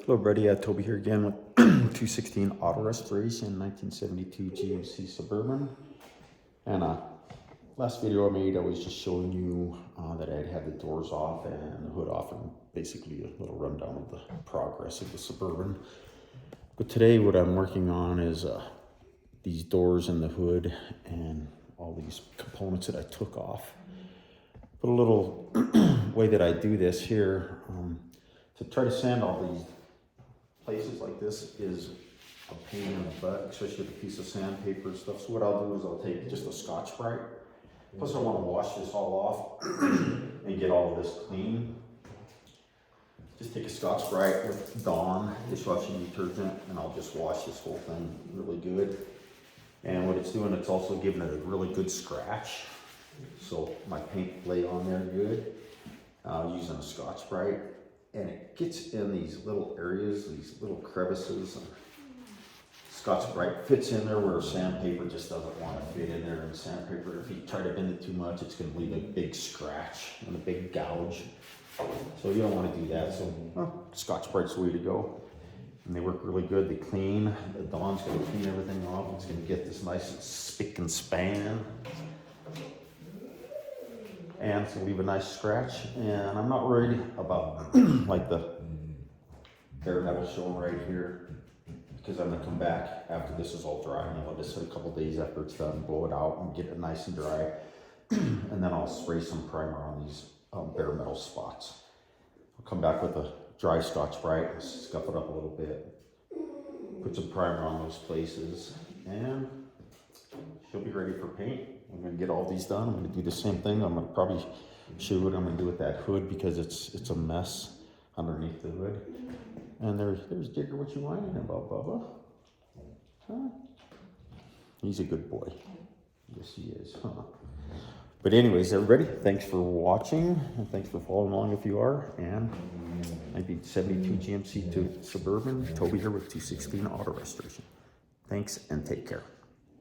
Hello everybody, Toby here again with 216 Auto Restoration 1972 GMC Suburban. And last video I made, I was just showing you that I'd had the doors off and the hood off, and basically a little rundown of the progress of the Suburban. But today what I'm working on is these doors and the hood and all these components that I took off. But a little way that I do this here, to try to sand all these places like this is a pain in the butt, especially with a piece of sandpaper and stuff. So what I'll do is I'll take just a Scotch-Brite. Plus I want to wash this all off and get all of this clean. Just take a Scotch-Brite with Dawn dishwashing detergent, and I'll just wash this whole thing really good. And what it's doing, it's also giving it a really good scratch. So my paint lay on there good, using a Scotch-Brite. And it gets in these little areas, these little crevices. And Scotch-Brite fits in there where sandpaper just doesn't want to fit in there. And sandpaper, if you try to bend it too much, it's going to leave a big scratch and a big gouge. So you don't want to do that. So Scotch-Brite's the way to go. And they work really good. They clean. The Dawn's going to clean everything off. It's going to get this nice and spick and span. And it's gonna leave a nice scratch. And I'm not worried about like the bare metal showing right here, because I'm gonna come back after this is all dry, and I'll just a couple days after it's done, blow it out and get it nice and dry. And then I'll spray some primer on these bare metal spots. I'll come back with a dry Scotch-Brite, scuff it up a little bit, put some primer on those places, and she'll be ready for paint. I'm gonna get all these done. I'm gonna do the same thing. I'm gonna probably show you what I'm gonna do with that hood, because it's a mess underneath the hood. And there's Digger. What you whining about, Bubba? Huh? He's a good boy. Yes, he is, huh? But anyways, everybody, thanks for watching, and thanks for following along if you are. And 1972 GMC to Suburban. Toby here with 216 Auto Restoration. Thanks and take care.